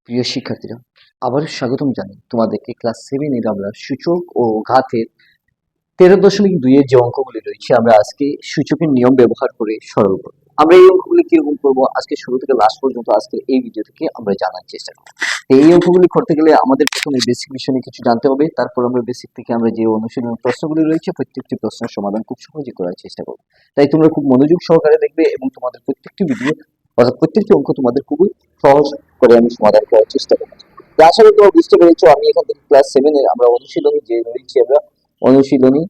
প্রিয় শিক্ষার্থীরা, আবারও স্বাগতম জানাই তোমাদেরকে ক্লাস 7 এর আমরা সূচক ও ঘাতের 13.2 এর যে অঙ্কগুলি রয়েছে আমরা আজকে সূচকের নিয়ম ব্যবহার করে সরল করব। আমরা এই অঙ্কগুলি কিরকম করব আজকে শুরু থেকে লাস্ট পর্যন্ত আজকে এই ভিডিও থেকে আমরা জানার চেষ্টা করব। এই অঙ্কগুলি করতে গেলে আমাদের প্রথমে বেসিক বিষয় নিয়ে কিছু জানতে হবে, তারপর আমরা বেসিক থেকে আমরা যে অনুশীলনের প্রশ্নগুলি রয়েছে প্রত্যেকটি প্রশ্নের সমাধান খুব সহজে করার চেষ্টা করব। তাই তোমরা খুব মনোযোগ সহকারে দেখবে এবং তোমাদের প্রত্যেকটি ভিডিও অর্থাৎ প্রত্যেকটি অঙ্ক তোমাদের খুবই সহজ করে আমি সমাধান করার চেষ্টা করব। তো আশা করি তোমরা বুঝতে পেরেছো। আমি এখান থেকে ক্লাস 7 এর আমরা অনুশীলনী যে রয়েছে আমরা অনুশীলনী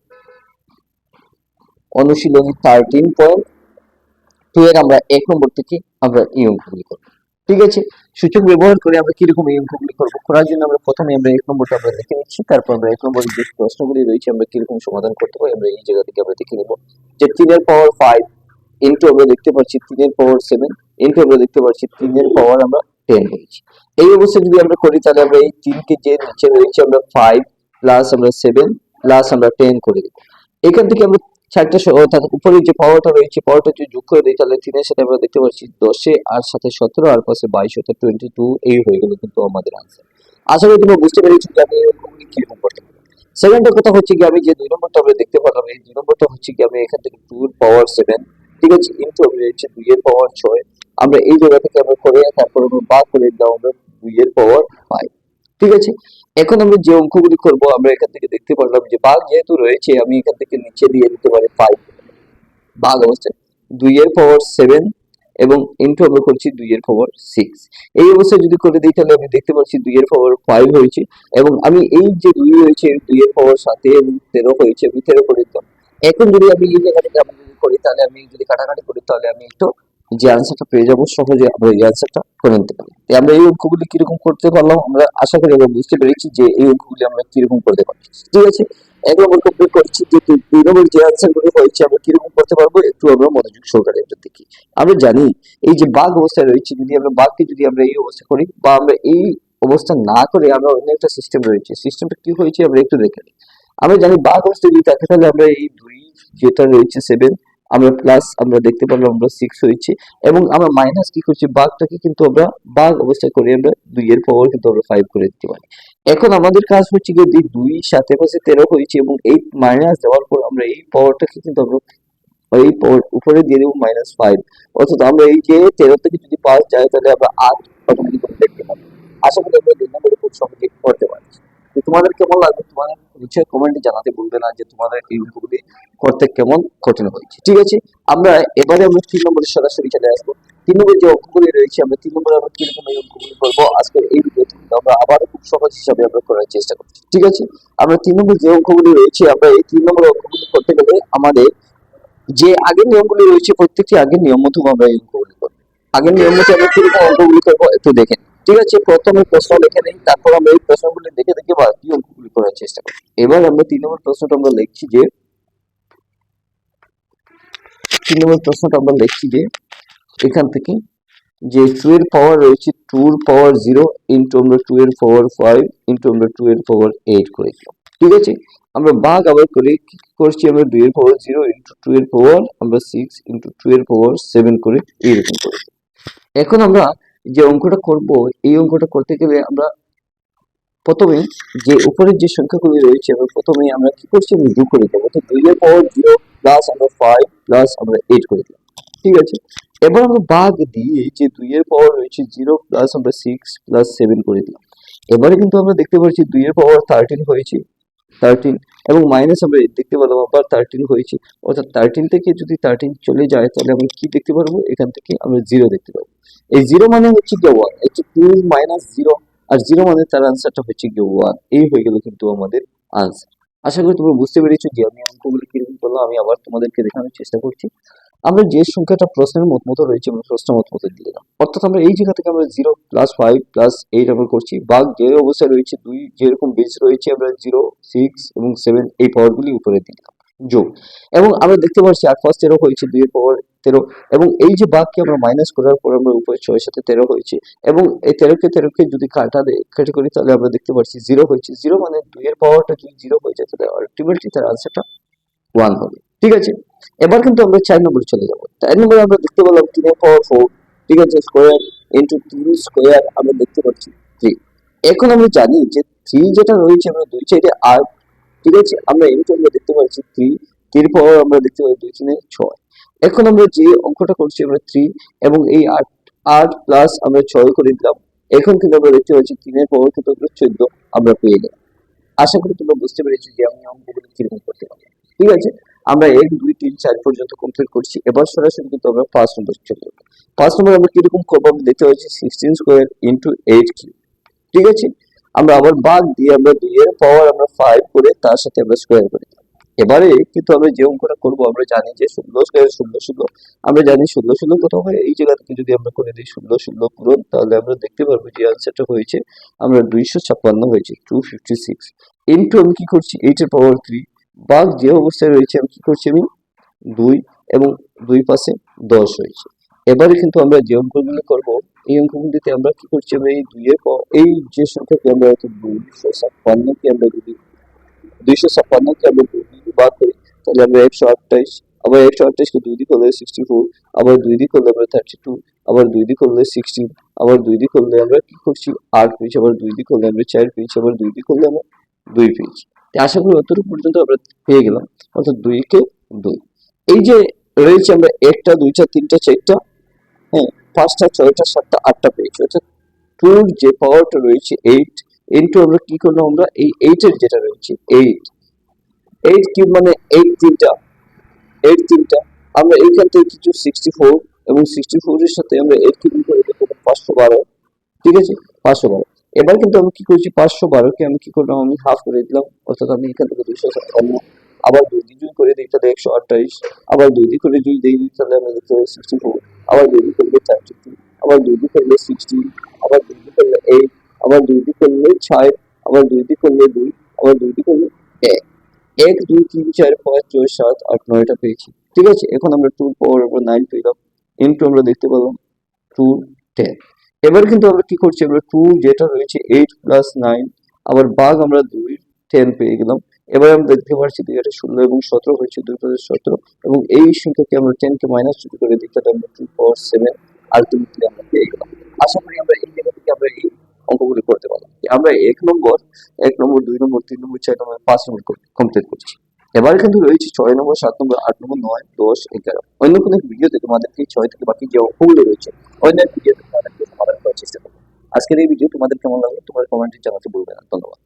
অনুশীলনী 13.2 এর আমরা 1 নম্বর থেকে আমরা এই অঙ্কগুলি করব। ঠিক আছে, সূচক ব্যবহার করে আমরা কিরকম এই অঙ্কগুলি করব করার জন্য আমরা প্রথমে আমরা 1 নম্বরটা আমরা দেখে নিচ্ছি, তারপর আমরা 1 নম্বরের যে প্রশ্নগুলি রয়েছে আমরা কিরকম সমাধান করতে পারি আমরা এই জায়গা থেকে আমরা দেখে নেব। যে 3 এর পাওয়ার 5 ইনটু আমরা দেখতে পাচ্ছি 3 এর পাওয়ার 7 ইনটু আমরা দেখতে পাচ্ছি 3 এর পাওয়ার আমরা 10 করেছি। এই অবস্থায় যদি আমরা করি তাহলে আমরা এই 3 কে যে নিচে রয়েছে আমরা 5 প্লাস আমরা 7 প্লাস আমরা 10 করে দেব। এখান থেকে আমরা চারটা অর্থাৎ উপরে যে পাওয়ারটা রয়েছে পাওয়ারটা যদি যোগ করে দিই তাহলে 3 এর সাথে আমরা দেখতে পাচ্ছি 10 এ আর সাথে 17 আর পাশে 22 অর্থাৎ 22 এই হয়ে গেল কিন্তু আমাদের आंसर। আশা করি তোমরা বুঝতে পেরেছো যে আমি এরকমই কিরকম করতে পারি। সেকেন্ড কথা হচ্ছে কি আমি যে 2 নম্বরটা আমরা দেখতে পেলাম এই 2 নম্বরটা হচ্ছে কি আমি এখান থেকে 2 এর পাওয়ার 7 ঠিক আছে ইনটু আমরা হচ্ছে 2 এর পাওয়ার 6 আমরা এই জায়গা থেকে আমরা করে তারপর আমরা ভাগ করে দাও আমরা 2 এর পাওয়ার 5। ঠিক আছে, এখন আমরা যে অঙ্কগুলি করব আমরা এখান থেকে দেখতে পারলাম যে ভাগ যেহেতু রয়েছে আমি এখান থেকে নিচে দিয়ে দিতে পারি 5 ভাগ অবস্থায় 2 এর পাওয়ার 7 এবং ইনটু আমরা করছি 2 এর পাওয়ার 6। এই অবস্থায় যদি করে দিই তাহলে আমি দেখতে পাচ্ছি 2 এর পাওয়ার 5 হয়েছে এবং আমি এই যে 2 হয়েছে 2 এর পাওয়ার 7 এবং 13 হয়েছে আমি 13 করে দিলাম। এখন যদি আমি এই জায়গা থেকে আমি যদি করি তাহলে আমি যদি কাটাকাটি করি তাহলে আমি একটু যে আনসারটা পেয়ে যাবো সহজে আমরা এই আনসারটা করে নিতে পারি। তাই আমরা এই অঙ্কগুলি কিরকম করতে পারলাম আমরা আশা করি আমরা বুঝতে পেরেছি যে এই অঙ্কগুলি আমরা কিরকম করতে পারি। ঠিক আছে, 1 নম্বর কমপ্লিট করছি যে 2 নম্বর যে আনসারগুলো হয়েছে আমরা কিরকম করতে পারবো একটু আমরা মনোযোগ সহকারে এটা দেখি। আমরা জানি এই যে বাঘ অবস্থায় রয়েছে যদি আমরা বাঘকে যদি আমরা এই অবস্থা করি বা আমরা এই অবস্থা না করে আমরা অন্য একটা সিস্টেম রয়েছে সিস্টেমটা কি হয়েছে আমরা একটু দেখে নিই। আমরা জানি বাঘ অবস্থায় যদি থাকে তাহলে আমরা এই 2 যেটা রয়েছে 7 আমরা প্লাস আমরা দেখতে পারলাম আমরা 6 হয়েছে এবং আমরা মাইনাস কি করছি বাঘটাকে কিন্তু আমরা বাঘ অবস্থায় করে আমরা 2 এর পাওয়ার কিন্তু আমরা 5 করে দিতে পারি। এখন আমাদের কাজ হচ্ছে যে 2 সাথে পাশে 13 হয়েছে এবং এই মাইনাস দেওয়ার পর আমরা এই পাওয়ারটাকে কিন্তু আমরা এই উপরে দিয়ে দেবো -5 অর্থাৎ আমরা এই যে 13 থেকে যদি 5 যায় তাহলে আমরা 8 অটোমেটিক করে দেখতে পাবো। আশা করি আমরা 2 নম্বরে খুব সহজে করতে পারছি। তো তোমাদের কেমন লাগবে তোমাদের নিচে কমেন্টে জানাতে ভুলবে না যে তোমাদের এই অঙ্কগুলি করতে কেমন কঠিন হয়েছে। ঠিক আছে, আমরা এবারে আমরা 3 নম্বরে সরাসরি চলে আসবো। 3 নম্বরে যে অঙ্কগুলি রয়েছে আমরা 3 নম্বরে আমরা কিরকম এই অঙ্কগুলি করবো আজকে এই ভিডিওতে আমরা আবারও খুব সহজ হিসাবে আমরা করার চেষ্টা করছি। ঠিক আছে, আমরা 3 নম্বর যে অঙ্কগুলি রয়েছে আমরা এই 3 নম্বর অঙ্কগুলি করতে গেলে আমাদের যে আগের নিয়মগুলি রয়েছে প্রত্যেকটি আগের নিয়ম মতো আমরা এই অঙ্কগুলি করবো। আগের নিয়ম মতো আমরা কিরকম অঙ্কগুলি করবো একটু দেখে নিই। ঠিক আছে, প্রথমে প্রশ্ন লিখে নেই তারপর আমরা এই প্রশ্নগুলি দেখে দেখে বাকি অঙ্কগুলি করার চেষ্টা করি। এবার আমরা 3 নম্বর প্রশ্নটা আমরা লিখছি যে 3 নম্বর প্রশ্নটা আমরা লিখছি যে এখান থেকে যে 2 এর পাওয়ার রয়েছে 2 এর পাওয়ার 0 ইনটু আমরা 2 এর পাওয়ার 5 ইনটু আমরা 2 এর পাওয়ার 8 করে দিলাম। ঠিক আছে, আমরা ভাগ আবার করে কি করছি আমরা 2 এর পাওয়ার 0 ইনটু 2 এর পাওয়ার আমরা 6 ইনটু 2 এর পাওয়ার 7 করে এরকম করে। এখন আমরা যে অঙ্কটা করব এই অঙ্কটা করতে গেলে আমরা প্রথমে যে উপরের যে সংখ্যাগুলি রয়েছে আমরা প্রথমে আমরা কি করছি আমরা যোগ করে দেবো। তো 2 এর পাওয়ার 0 প্লাস আমরা 5 প্লাস আমরা 8 করে দিলাম। ঠিক আছে, এবার আমরা ভাগ দিয়ে যে 2 এর পাওয়ার রয়েছে 0 প্লাস আমরা 6 প্লাস 7 করে দিলাম। এবারে কিন্তু আমরা দেখতে পাচ্ছি 2 এর পাওয়ার 13 হয়েছে 13 এবং মাইনাস আমরা দেখতে পেলাম আবার 13 হয়েছে অর্থাৎ 13 থেকে যদি 13 চলে যায় তাহলে আমরা কি দেখতে পারবো এখান থেকে আমরা 0 দেখতে পাবো। এই 0 মানে হচ্ছে কি 1 হচ্ছে 2 মাইনাস 0 আর 0 মানে তার আনসারটা হচ্ছে কি 1। এই হয়ে গেল কিন্তু আমাদের আনসার। আশা করি তোমরা বুঝতে পেরেছো যে আমি অঙ্কগুলো কিরকম করলাম আমি আবার তোমাদেরকে দেখানোর চেষ্টা করছি। আমরা যে সংখ্যাটা প্রশ্নের মতো রয়েছে আমরা প্রশ্ন মতো দিয়ে দিলাম অর্থাৎ আমরা এই জায়গা থেকে আমরা 0 প্লাস 5 প্লাস 8 আমরা করছি ভাগ যে অবস্থায় রয়েছে 2 যেরকম বেস রয়েছে আমরা 0 6 এবং 7 এই পাওয়ারগুলি উপরে দিলাম যোগ এবং আমরা দেখতে পাচ্ছি 8 5 13 হয়েছে 2 এর পাওয়ার 13 এবং এই যে ভাগকে আমরা মাইনাস করার পর আমরা উপরে 6 এর সাথে 13 হয়েছে এবং এই 13 কে যদি কাটা করি তাহলে আমরা দেখতে পাচ্ছি 0 হয়েছে। 0 মানে 2 এর পাওয়ারটা যদি 0 হয়ে যায় তাহলে আলটিমেটলি তার আনসারটা 1 হবে। ঠিক আছে, এবার কিন্তু আমরা 4 নম্বরে চলে যাবো। 4 নম্বরে আমরা দেখতে পেলাম 3 এর পাওয়ার 4 ঠিক আছে স্কোয়ার ইন্টু 3 স্কোয়ার আমরা দেখতে পাচ্ছি 3। এখন আমরা জানি যে 3 যেটা রয়েছে আমরা দুই সাইডে 8, ঠিক আছে, আমরা ইন্টু আমরা দেখতে পাচ্ছি 3, 3 পাওয়ার আমরা দেখতে পাচ্ছি 2 3 6। এখন আমরা যে অঙ্কটা করছি আমরা 3 এবং এই 8 8 প্লাস আমরা 6 করে দিলাম। এখন কিন্তু আমরা দেখতে পাচ্ছি 3 এর পাওয়ার কিন্তু আমরা 14 আমরা পেয়ে গেলাম। আশা করি তোমরা বুঝতে পেরেছো যে আমি অঙ্কগুলো কিরকম করতে পারি। ঠিক আছে, আমরা 1 2 3 4 পর্যন্ত কমপ্লিট করছি। এবার সরাসরি কিন্তু আমরা 5 নম্বর চলে যাবো। 5 নম্বর আমরা কিরকম করবো আমরা দেখতে পাচ্ছি 16 স্কোয়ার ইন্টু 8 কিউব। ঠিক আছে, আমরা আবার বাদ দিয়ে আমরা 2 এর পাওয়ার আমরা 5 করে তার সাথে আমরা স্কোয়ার করে দিলাম। এবারে কিন্তু আমরা যে অঙ্কটা করবো আমরা জানি যে 16 স্কোয়ার 16 16, আমরা জানি 16 16 কত হয়। এই জায়গা থেকে যদি আমরা করে দিই 16 16 পূরণ, তাহলে আমরা দেখতে পারবো যে আনসারটা হয়েছে আমরা 256 হয়েছে 256 ইন্টু আমি কি করছি 8 এর পাওয়ার 3 বাঘ যে অবস্থায় রয়েছে আমি কি করছি আমি 2 এবং 2 পাশে 10 হয়েছে। এবারে কিন্তু আমরা যে অঙ্কগুলো করব এই অঙ্কগুলিতে আমরা কি করছি আমরা এই 2 এর পর এই যে সংখ্যাকে আমরা 256 কে আমরা যদি 256 কে আমরা 2 দিয়ে ভাগ করি তাহলে আমরা 128, আবার 128 কে 2 দিয়ে করলে 64, আবার 2 দিয়ে করলে আমরা 32, আবার 2 দিয়ে করলে 16, আবার 2 দিয়ে করলে আমরা কি করছি 8 পেয়েছি, আবার 2 দিয়ে করলে আমরা 4 পেয়েছি, আবার 2 দিয়ে করলে আমরা 2 পেয়েছি। তো আশা করি অতটুকু পর্যন্ত আমরা পেয়ে গেলাম, অর্থাৎ 2 কে 2। এই যে রয়েছে আমরা 1টা 2টা 3টা 4টা, হ্যাঁ, 5টা 6টা 7টা 8টা পেয়েছি, অর্থাৎ 2 যে পাওয়ারটা রয়েছে 8 ইন্টু আমরা কি করলাম আমরা এই 8 এর যেটা রয়েছে 8 8 কিউব মানে 8 তিনটা 8 তিনটা, আমরা এইখান থেকে কিছু 64 এবং 64 এর সাথে আমরা 8 কিউব করে দেবো 512। ঠিক আছে, 512। এবার কিন্তু আমি কি করছি 512 কে আমি কি করলাম আমি হাফ করে দিলাম, অর্থাৎ আমি এখান থেকে 256, আবার 2 দিয়ে যদি করে দিই তাহলে 128, আবার 2 দিয়ে করে যদি দিই তাহলে আমরা দেখতে পাই 64, আবার 2 দিয়ে করলে 32, আবার 2 দিয়ে করলে 16, আবার 2 দিয়ে করলে 8, আবার 2 দিয়ে করলে 6, আবার 2 দিয়ে করলে 2, আবার 2 দিয়ে করলে 1। 1 2 3 4 5 6 7 8 9টা পেয়েছি। ঠিক আছে, এখন আমরা 2 পাওয়ার উপর 9 পেলাম ইন্টু আমরা দেখতে পেলাম 2 10। এবার কিন্তু আমরা কি করছি আমরা 2 যেটা রয়েছে 8 প্লাস 9, আবার ভাগ আমরা 2 10 পেয়ে গেলাম। এবার আমরা দেখতে পাচ্ছি 2 এটা 16 এবং 17 হয়েছে 2 প্লাস 17, এবং এই সংখ্যাকে আমরা 10 কে মাইনাস করে দিই তাহলে আমরা 2 পাওয়ার 7 আলটিমেটলি আমরা পেয়ে গেলাম। আশা করি আমরা এই জায়গা থেকে আমরা এই অঙ্কগুলি করতে পারলাম। আমরা 1 নম্বর 2 নম্বর 3 নম্বর 4 নম্বর 5 নম্বর কমপ্লিট করছি। এবার কিন্তু রয়েছে 6 নম্বর 7 নম্বর 8 নম্বর 9 10 11। অন্য কোনো ভিডিওতে তোমাদেরকে 6 থেকে বাকি যে অঙ্কগুলো রয়েছে অন্য ভিডিওতে তোমাদেরকে সমাধান করার চেষ্টা করবো। আজকের এই ভিডিও তোমাদের কেমন লাগলো তোমার কমেন্টে জানাতে ভুলবে না। ধন্যবাদ।